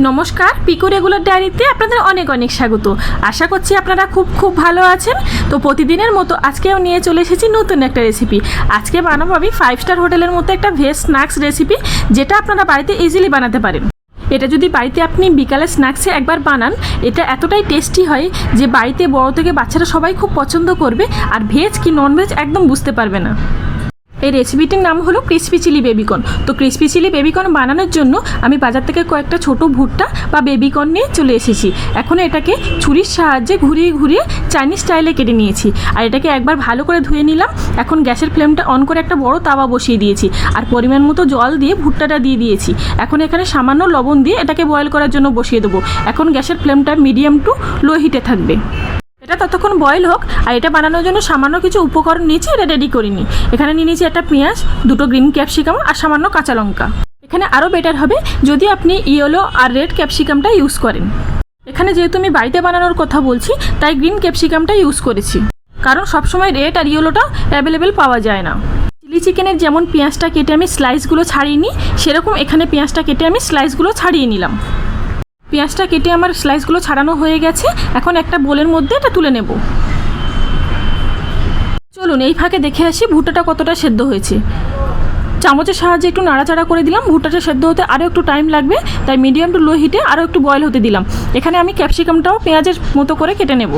নমস্কার, পিকো রেগুলার ডায়েরিতে আপনাদের অনেক অনেক স্বাগত। আশা করছি আপনারা খুব ভালো আছেন। তো প্রতিদিনের মতো আজকেও নিয়ে চলে এসেছি নতুন একটা রেসিপি। আজকে বানাবো আমি 5 স্টার হোটেলের মতো একটা ভেজ স্ন্যাক্স রেসিপি, যেটা আপনারা বাড়িতে ইজিলি বানাতে পারেন। এটা যদি বাড়িতে আপনি বিকালে স্ন্যাক্সে একবার বানান, এটা এতটাই টেস্টি হয় যে বাড়িতে বড় থেকে বাচ্চারা সবাই খুব পছন্দ করবে, আর ভেজ কি ননভেজ একদম বুঝতে পারবে না। এই রেসিপিটির নাম হলো ক্রিসপি চিলি বেবিকর্ন। তো ক্রিসপি চিলি বেবিকর্ন বানানোর জন্য আমি বাজার থেকে কয়েকটা ছোট ভুট্টা বা বেবিকর্ন নিয়ে চলে এসেছি। এখন এটাকে ছুরির সাহায্যে ঘুরিয়ে ঘুরিয়ে চাইনিজ স্টাইলে কেটে নিয়েছি, আর এটাকে একবার ভালো করে ধুয়ে নিলাম। এখন গ্যাসের ফ্লেমটা অন করে একটা বড় তাওয়া বসিয়ে দিয়েছি, আর পরিমাণ মতো জল দিয়ে ভুট্টাটা দিয়ে দিয়েছি। এখন এখানে সামান্য লবণ দিয়ে এটাকে বয়েল করার জন্য বসিয়ে দেবো। এখন গ্যাসের ফ্লেমটা মিডিয়াম টু লো হিটে থাকবে। এটা ততক্ষণ বয়েল হোক। আর এটা বানানোর জন্য সামান্য কিছু উপকরণ নিয়েছি, এটা রেডি করিনি। এখানে নিয়ে নিয়েছি একটা পেঁয়াজ, দুটো গ্রিন ক্যাপসিকাম আর সামান্য কাঁচা লঙ্কা। এখানে আরও বেটার হবে যদি আপনি ইয়েলো আর রেড ক্যাপসিকামটা ইউজ করেন। এখানে যেহেতু আমি বাড়িতে বানানোর কথা বলছি, তাই গ্রিন ক্যাপসিকামটা ইউজ করেছি, কারণ সবসময় রেড আর ইয়েলোটা অ্যাভেলেবেল পাওয়া যায় না। চিলি চিকেনের যেমন পেঁয়াজটা কেটে আমি স্লাইসগুলো ছাড়িয়ে নিই, সেরকম এখানে পেঁয়াজটা কেটে আমি স্লাইসগুলো ছাড়িয়ে নিলাম। পেঁয়াজটা কেটে আমার স্লাইসগুলো ছাড়ানো হয়ে গেছে। এখন একটা বোলের মধ্যে এটা তুলে নেব। চলুন এই ফাঁকে দেখে আসি ভুট্টাটা কতটা সেদ্ধ হয়েছে। চামচের সাহায্যে একটু নাড়াচাড়া করে দিলাম। ভুট্টাটা সেদ্ধ হতে আরও একটু টাইম লাগবে, তাই মিডিয়াম টু লো হিটে আরও একটু বয়েল হতে দিলাম। এখানে আমি ক্যাপসিকামটাও পেঁয়াজের মতো করে কেটে নেব।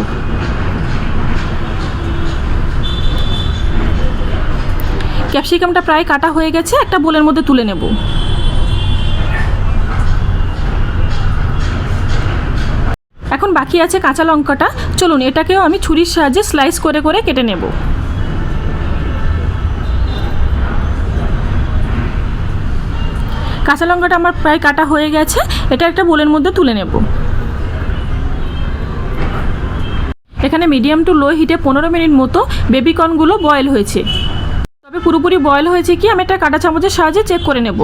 ক্যাপসিকামটা প্রায় কাটা হয়ে গেছে, একটা বোলের মধ্যে তুলে নেব। এখন বাকি আছে কাঁচা লঙ্কাটা। চলুন এটাকেও আমি ছুরির সাহায্যে স্লাইস করে করে কেটে নেব। কাঁচা লঙ্কাটা আমার প্রায় কাটা হয়ে গেছে, এটা একটা বোলের মধ্যে তুলে নেব। এখানে মিডিয়াম টু লো হিটে 15 মিনিট মতো বেবিকর্নগুলো বয়েল হয়েছে। তবে পুরোপুরি বয়েল হয়েছে কি আমি একটা কাঁটা চামচের সাহায্যে চেক করে নেব।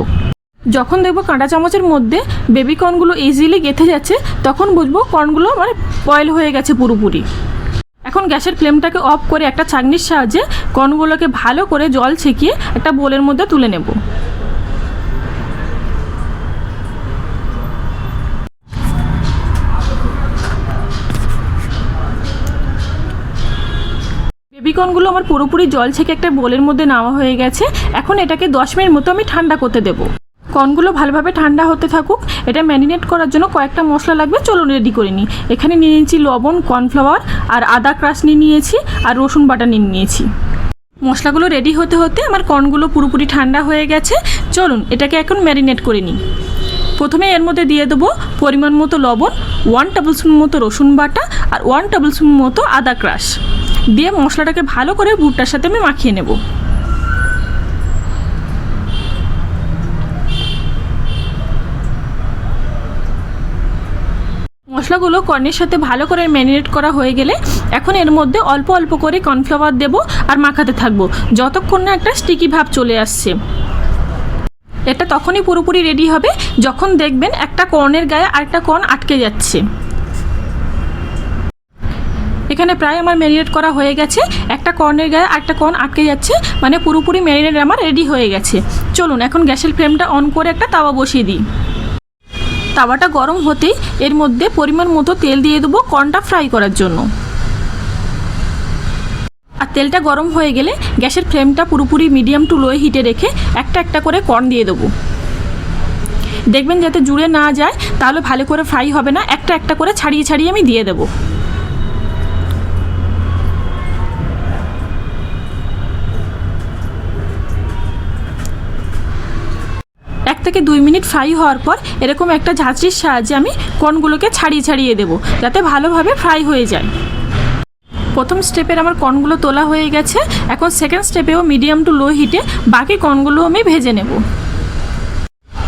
যখন দেখবো কাঁটা চামচের মধ্যে বেবিকর্নগুলো ইজিলি গেঁথে যাচ্ছে, তখন বুঝবো কর্নগুলো মানে বয়েল হয়ে গেছে পুরোপুরি। এখন গ্যাসের ফ্লেমটাকে অফ করে একটা ছাঁকনির সাহায্যে কর্নগুলোকে ভালো করে জল ছেঁকিয়ে একটা বোলের মধ্যে তুলে নেব। বেবিকর্নগুলো আমার পুরোপুরি জল ছেঁকে একটা বোলের মধ্যে নেওয়া হয়ে গেছে। এখন এটাকে 10 মিনিট মতো আমি ঠান্ডা করতে দেবো। কর্নগুলো ভালোভাবে ঠান্ডা হতে থাকুক। এটা ম্যারিনেট করার জন্য কয়েকটা মশলা লাগবে, চলুন রেডি করে নিই। এখানে নিয়ে নিয়েছি লবণ, কর্নফ্লাওয়ার আর আদা ক্রাশ নিয়ে নিয়েছি, আর রসুন বাটা নিয়ে নিয়েছি। মশলাগুলো রেডি হতে হতে আমার কর্নগুলো পুরোপুরি ঠান্ডা হয়ে গেছে। চলুন এটাকে এখন ম্যারিনেট করে নিই। প্রথমে এর মধ্যে দিয়ে দেবো পরিমাণ মতো লবণ, 1 টেবিল স্পুন মতো রসুন বাটা আর 1 টেবিল স্পুন মতো আদা ক্রাশ দিয়ে মশলাটাকে ভালো করে ভুট্টার সাথে আমি মাখিয়ে নেব। মশলাগুলো কর্নের সাথে ভালো করে ম্যারিনেট করা হয়ে গেলে এখন এর মধ্যে অল্প অল্প করে কর্নফ্লাওয়ার দেবো আর মাখাতে থাকবো যতক্ষণ না একটা স্টিকি ভাব চলে আসছে। এটা তখনই পুরোপুরি রেডি হবে যখন দেখবেন একটা কর্নের গায়ে আরেকটা কর্ন আটকে যাচ্ছে। এখানে প্রায় আমার ম্যারিনেট করা হয়ে গেছে। একটা কর্নের গায়ে আরেকটা কর্ন আটকে যাচ্ছে, মানে পুরোপুরি ম্যারিনেট আমার রেডি হয়ে গেছে। চলুন এখন গ্যাসের ফ্লেমটা অন করে একটা তাওয়া বসিয়ে দিই। তাওয়াটা গরম হতেই এর মধ্যে পরিমাণ মতো তেল দিয়ে দেবো কর্নটা ফ্রাই করার জন্য। আর তেলটা গরম হয়ে গেলে গ্যাসের ফ্লেমটা পুরোপুরি মিডিয়াম টু লো হিটে রেখে একটা একটা করে কর্ন দিয়ে দেবো। দেখবেন যাতে জুড়ে না যায়, তাহলে ভালো করে ফ্রাই হবে না। একটা একটা করে ছাড়িয়ে ছাড়িয়ে আমি দিয়ে দেবো। থেকে 2 মিনিট ফ্রাই হওয়ার পর এরকম একটা ঝাঁঝরির সাহায্যে আমি কর্নগুলোকে ছাড়িয়ে ছাড়িয়ে দেবো, যাতে ভালোভাবে ফ্রাই হয়ে যায়। প্রথম স্টেপের আমার কর্নগুলো তোলা হয়ে গেছে। এখন সেকেন্ড স্টেপেও মিডিয়াম টু লো হিটে বাকি কর্নগুলো আমি ভেজে নেব।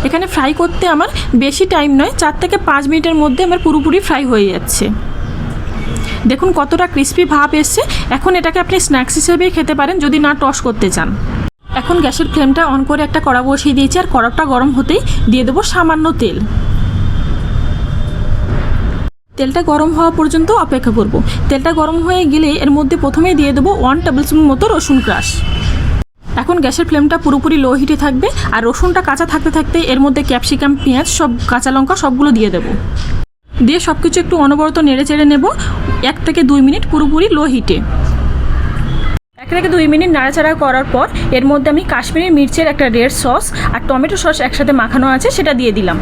এখানে ফ্রাই করতে আমার বেশি টাইম নয়, 4 থেকে 5 মিনিটের মধ্যে আমার পুরোপুরি ফ্রাই হয়ে যাচ্ছে। দেখুন কতটা ক্রিস্পি ভাব এসছে। এখন এটাকে আপনি স্ন্যাক্স হিসেবেই খেতে পারেন যদি না টস করতে চান। এখন গ্যাসের ফ্লেমটা অন করে একটা কড়া বসিয়ে দিয়েছি, আর কড়াটা গরম হতেই দিয়ে দেবো সামান্য তেল। তেলটা গরম হওয়া পর্যন্ত অপেক্ষা করব। তেলটা গরম হয়ে গেলে এর মধ্যে প্রথমেই দিয়ে দেবো 1 টেবিল স্পুন মতো রসুন ক্রাশ। এখন গ্যাসের ফ্লেমটা পুরোপুরি লো হিটে থাকবে, আর রসুনটা কাঁচা থাকতে থাকতে এর মধ্যে ক্যাপসিকাম, পেঁয়াজ, সব কাঁচা লঙ্কা সবগুলো দিয়ে দেবো। দিয়ে সব কিছু একটু অনবরত নেড়ে চেড়ে নেব 1 থেকে 2 মিনিট পুরোপুরি লো হিটে। 1 থেকে 2 মিনিট নাড়াচাড়া করার পর এর মধ্যে আমি কাশ্মীরি মির্চের একটা রেড সস আর টমেটো সস একসাথে মাখানো আছে সেটা দিয়ে দিলাম।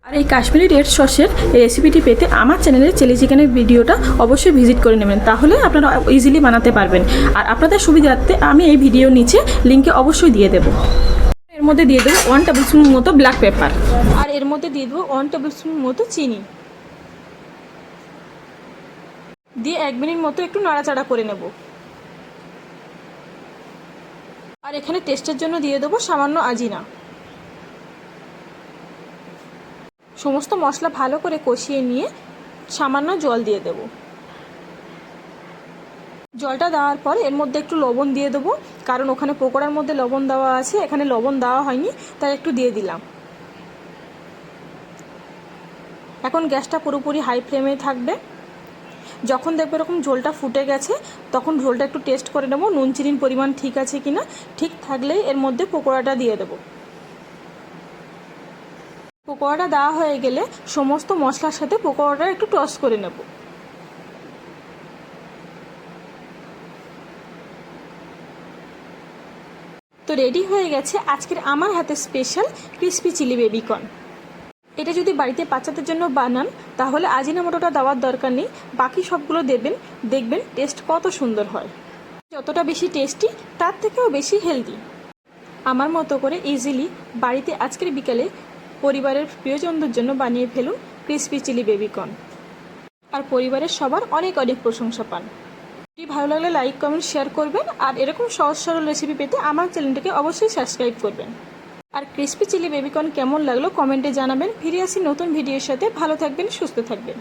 আর এই কাশ্মীরি রেড সসের রেসিপিটি পেতে আমার চ্যানেলে চিলি চিকেনের ভিডিওটা অবশ্যই ভিজিট করে নেবেন, তাহলে আপনারা ইজিলি বানাতে পারবেন। আর আপনাদের সুবিধার্থে আমি এই ভিডিওর নিচে লিঙ্কে অবশ্যই দিয়ে দেবো। এর মধ্যে দিয়ে দেবো 1 টেবিল স্পুন মতো ব্ল্যাক পেপার, আর এর মধ্যে দিয়ে দেবো 1 টেবিল স্পুন মতো চিনি দিয়ে 1 মিনিট মতো একটু নাড়াচাড়া করে নেব। আর এখানে টেস্টের জন্য দিয়ে দেবো সামান্য আজিনা। সমস্ত মশলা ভালো করে কষিয়ে নিয়ে সামান্য জল দিয়ে দেব। জলটা দেওয়ার পর এর মধ্যে একটু লবণ দিয়ে দেবো, কারণ ওখানে পকোড়ার মধ্যে লবণ দেওয়া আছে, এখানে লবণ দেওয়া হয়নি তাই একটু দিয়ে দিলাম। এখন গ্যাসটা পুরোপুরি হাই ফ্লেমে থাকবে। যখন দেখবে এরকম ঝোলটা ফুটে গেছে তখন ঝোলটা একটু টেস্ট করে নেব, নুন চিনির পরিমাণ ঠিক আছে কিনা। ঠিক থাকলেই এর মধ্যে পকোড়াটা দিয়ে দেবো। পকোড়াটা দেওয়া হয়ে গেলে সমস্ত মশলার সাথে পকোড়াটা একটু টস করে নেব। তো রেডি হয়ে গেছে আজকের আমার হাতে স্পেশাল ক্রিসপি চিলি বেবিকর্ন। এটা যদি বাড়িতে বাচ্চাদের জন্য বানান তাহলে আজিনামোটোটা দেওয়ার দরকার নেই, বাকি সবগুলো দেবেন, দেখবেন টেস্ট কত সুন্দর হয়। যতটা বেশি টেস্টি তার থেকেও বেশি হেলদি। আমার মতো করে ইজিলি বাড়িতে আজকের বিকেলে পরিবারের প্রিয়জনদের জন্য বানিয়ে ফেলুন ক্রিসপি চিলি বেবিকর্ন, আর পরিবারের সবার অনেক অনেক প্রশংসা পান। ভিডিও ভালো লাগলে লাইক, কমেন্ট, শেয়ার করবেন। আর এরকম সহজ সরল রেসিপি পেতে আমার চ্যানেলটাকে অবশ্যই সাবস্ক্রাইব করবেন। আর ক্রিসপি চিলি বেবিকর্ন কেমন লাগলো কমেন্টে জানাবেন। ফিরে আসি নতুন ভিডিওর সাথে। ভালো থাকবেন, সুস্থ থাকবেন।